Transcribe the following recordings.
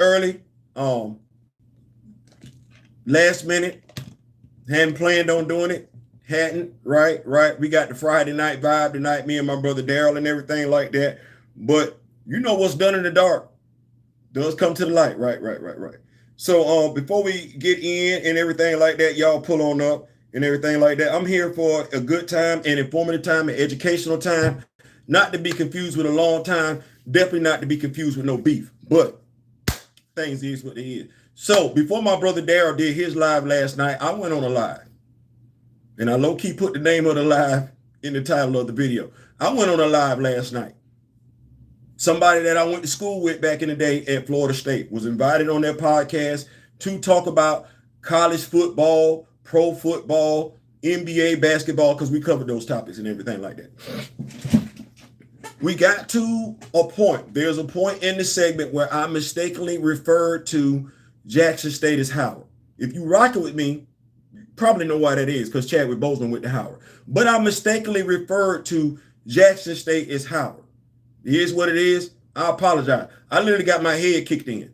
early, last minute. Hadn't planned on doing it. Hadn't, right. We got the Friday night vibe tonight, me and my brother Daryl and everything like that. But you know what's done in the dark does come to the light. Right. So before we get in and everything like that, y'all pull on up and everything like that. I'm here for a good time, an informative time, an educational time, not to be confused with a long time, definitely not to be confused with no beef. But things is what they is. So before my brother Daryl did his live last night, I went on a live. And I low-key put the name of the live in the title of the video. I went on a live last night. Somebody that I went to school with back in the day at Florida State was invited on their podcast to talk about college football, pro football, NBA basketball, because we covered those topics and everything like that. We got to a point. There's a point in the segment where I mistakenly referred to Jackson State as Howard. If you rocking with me, you probably know why that is, because Chadwick Boseman went to Howard. But I mistakenly referred to Jackson State as Howard. It is what it is. I apologize. I literally got my head kicked in.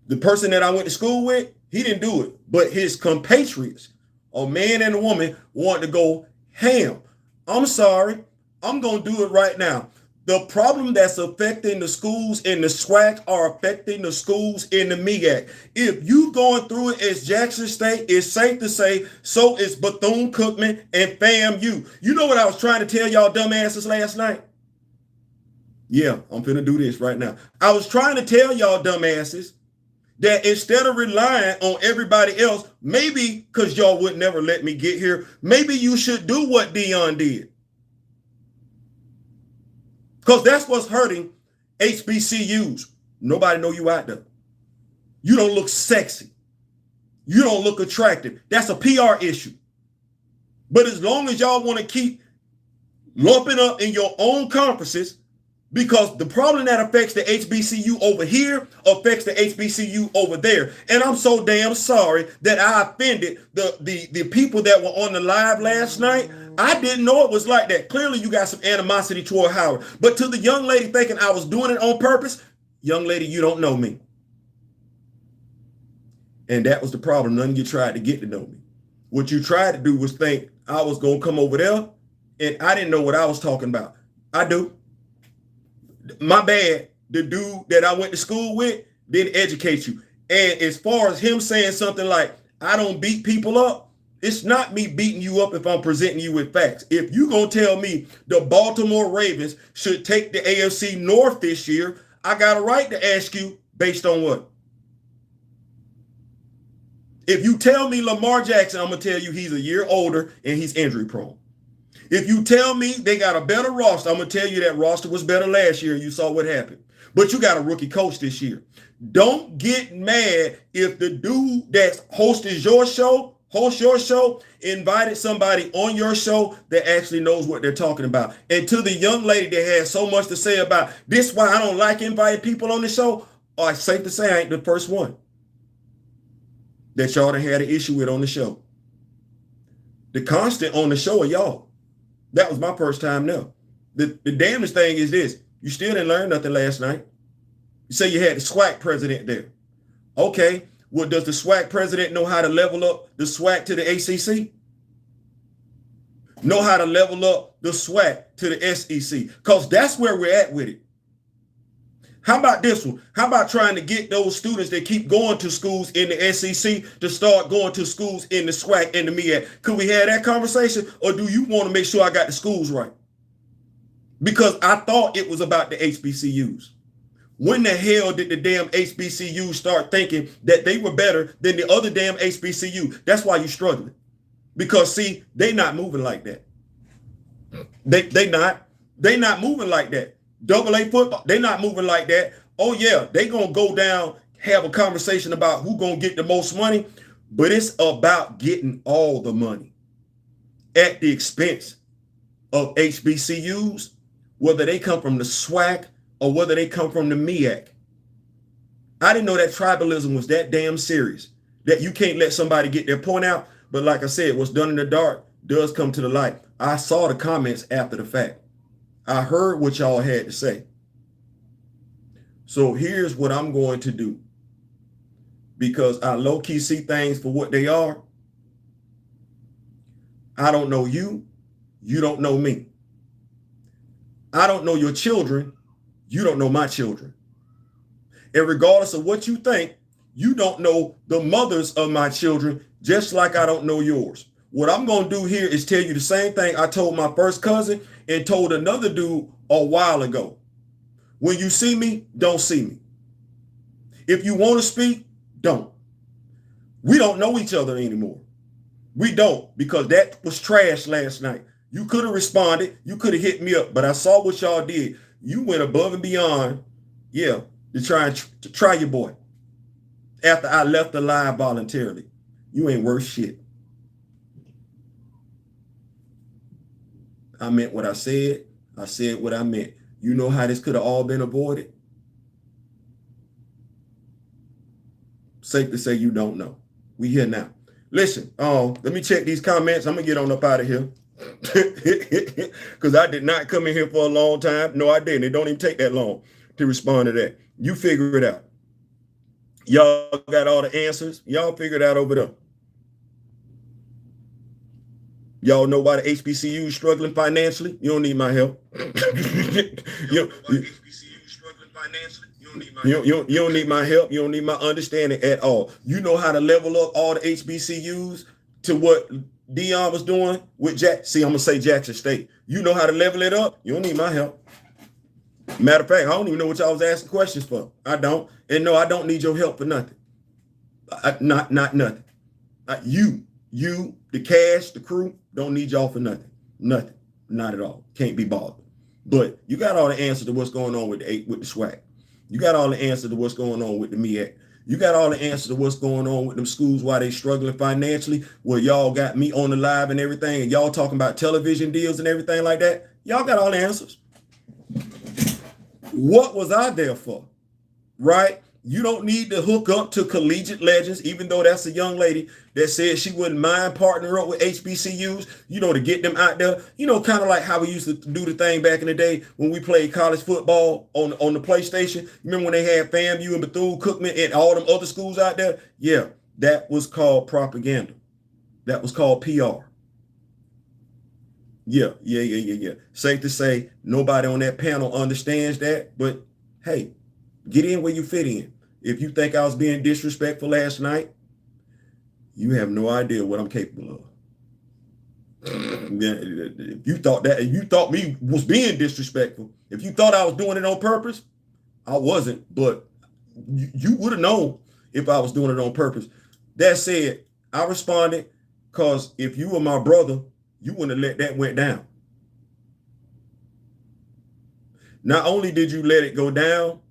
The person that I went to school with, he didn't do it. But his compatriots, a man and a woman, wanted to go ham. I'm sorry. I'm going to do it right now. The problem that's affecting the schools in the SWAC are affecting the schools in the MEAC. If you going through it as Jackson State, it's safe to say so is Bethune-Cookman and FAMU. You know what I was trying to tell y'all dumbasses last night? Yeah, I'm finna do this right now. I was trying to tell y'all dumbasses that instead of relying on everybody else, maybe because y'all would never let me get here, maybe you should do what Dion did. Because that's what's hurting HBCUs. Nobody know you out there. You don't look sexy. You don't look attractive. That's a PR issue. But as long as y'all want to keep lumping up in your own conferences, because the problem that affects the HBCU over here affects the HBCU over there. And I'm so damn sorry that I offended the people that were on the live last night. I didn't know it was like that. Clearly, you got some animosity toward Howard. But to the young lady thinking I was doing it on purpose, young lady, you don't know me. And that was the problem. None of you tried to get to know me. What you tried to do was think I was going to come over there, and I didn't know what I was talking about. I do. My bad. The dude that I went to school with didn't educate you. And as far as him saying something like, I don't beat people up, it's not me beating you up if I'm presenting you with facts. If you gonna tell me the Baltimore Ravens should take the AFC North this year, I got a right to ask you based on what? If you tell me Lamar Jackson, I'm gonna tell you he's a year older and he's injury prone. If you tell me they got a better roster, I'm gonna tell you that roster was better last year and you saw what happened. But you got a rookie coach this year. Don't get mad if the dude that hosts your show, invited somebody on your show that actually knows what they're talking about. And to the young lady that has so much to say about this, why I don't like inviting people on the show, it's safe to say I ain't the first one that y'all done had an issue with on the show. The constant on the show are y'all. That was my first time there. The damnest thing is this. You still didn't learn nothing last night. You say you had the SWAC president there. Okay. Well, does the SWAC president know how to level up the SWAC to the ACC? Know how to level up the SWAC to the SEC? Because that's where we're at with it. How about this one? How about trying to get those students that keep going to schools in the SEC to start going to schools in the SWAC and the MEAC? Could we have that conversation? Or do you want to make sure I got the schools right? Because I thought it was about the HBCUs. When the hell did the damn HBCU start thinking that they were better than the other damn HBCU? That's why you're struggling. Because see, they not moving like that. They not moving like that. AA football, they not moving like that. Oh yeah, they gonna go down, have a conversation about who gonna get the most money, but it's about getting all the money at the expense of HBCUs, whether they come from the SWAC or whether they come from the MEAC. I didn't know that tribalism was that damn serious, that you can't let somebody get their point out. But like I said, what's done in the dark does come to the light. I saw the comments after the fact. I heard what y'all had to say. So here's what I'm going to do. Because I low-key see things for what they are. I don't know you. You don't know me. I don't know your children. You don't know my children. And regardless of what you think, you don't know the mothers of my children, just like I don't know yours. What I'm going to do here is tell you the same thing I told my first cousin and told another dude a while ago. When you see me, don't see me. If you want to speak, don't. We don't know each other anymore. We don't, because that was trash last night. You could have responded. You could have hit me up, but I saw what y'all did. You went above and beyond, to try your boy. After I left the live voluntarily. You ain't worth shit. I meant what I said. I said what I meant. You know how this could have all been avoided? Safe to say you don't know. We here now. Listen, let me check these comments. I'm going to get on up out of here. Because I did not come in here for a long time. No, I didn't. It don't even take that long to respond to that. You figure it out. Y'all got all the answers. Y'all figure it out over there. Y'all know why the HBCU is struggling financially? You don't need my help. You don't need my help. You don't need my understanding at all. You know how to level up all the HBCUs to what Dion was doing with Jack. See, I'm going to say Jackson State. You know how to level it up. You don't need my help. Matter of fact, I don't even know what y'all was asking questions for. I don't. And no, I don't need your help for nothing. Not nothing. You, the cash, the crew, don't need y'all for nothing. Nothing. Not at all. Can't be bothered. But you got all the answers to what's going on with the SWAC. You got all the answers to what's going on with the MEAC. You got all the answers to what's going on with them schools, why they struggling financially, where y'all got me on the live and everything, and y'all talking about television deals and everything like that. Y'all got all the answers. What was I there for? Right? You don't need to hook up to collegiate legends, even though that's a young lady that said she wouldn't mind partnering up with HBCUs, to get them out there. Kind of like how we used to do the thing back in the day when we played college football on the PlayStation. Remember when they had FAMU and Bethune-Cookman and all them other schools out there? Yeah, that was called propaganda. That was called PR. Yeah. Safe to say, nobody on that panel understands that, but hey, get in where you fit in. If you think I was being disrespectful last night, you have no idea what I'm capable of. If you thought me was being disrespectful, if you thought I was doing it on purpose, I wasn't, but you would have known if I was doing it on purpose. That said, I responded because if you were my brother, you wouldn't have let that went down. Not only did you let it go down,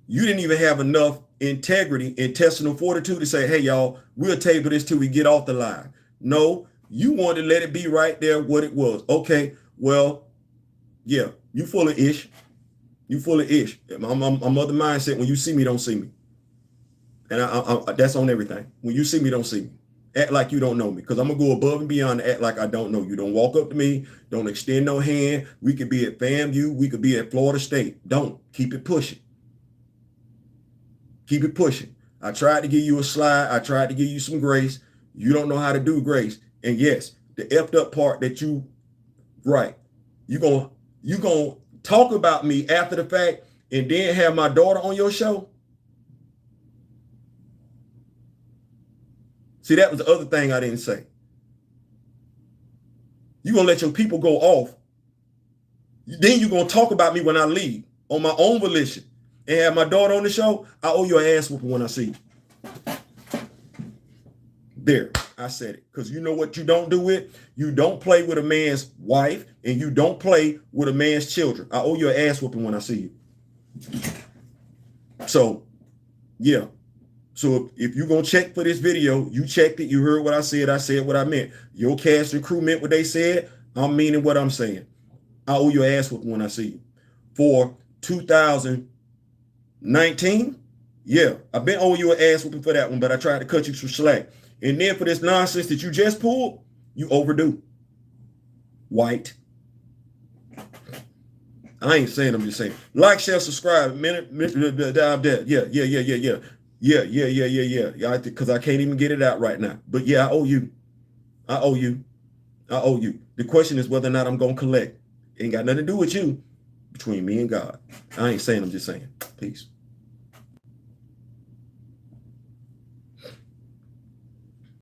you didn't even have enough integrity, intestinal fortitude to say, hey, y'all, we'll table this till we get off the line. No, you wanted to let it be right there what it was. Okay, well, yeah, you full of ish. You full of ish. I'm of the mindset, when you see me, don't see me. And I that's on everything. When you see me, don't see me. Act like you don't know me, because I'm going to go above and beyond to act like I don't know you. Don't walk up to me. Don't extend no hand. We could be at FAMU. We could be at Florida State. Don't. Keep it pushing. Keep it pushing. I tried to give you a slide. I tried to give you some grace. You don't know how to do grace. And yes, the effed up part that you, right, you gonna talk about me after the fact and then have my daughter on your show? See, that was the other thing I didn't say. You're going to let your people go off. Then you're going to talk about me when I leave on my own volition and have my daughter on the show. I owe you an ass whooping when I see you. There, I said it. Because you know what you don't do with? You don't play with a man's wife and you don't play with a man's children. I owe you an ass whooping when I see you. So, yeah. So if you're going to check for this video, you checked it, you heard what I said what I meant. Your cast and crew meant what they said, I'm meaning what I'm saying. I owe you an ass whooping when I see you. For 2019, yeah, I've been owing you an ass whooping for that one, but I tried to cut you some slack. And then for this nonsense that you just pulled, you overdue. White. I ain't saying, I'm just saying. Like, share, subscribe. Yeah. Because I can't even get it out right now. But yeah, I owe you. I owe you. I owe you. The question is whether or not I'm going to collect. Ain't got nothing to do with you. Between me and God. I ain't saying, I'm just saying. Peace.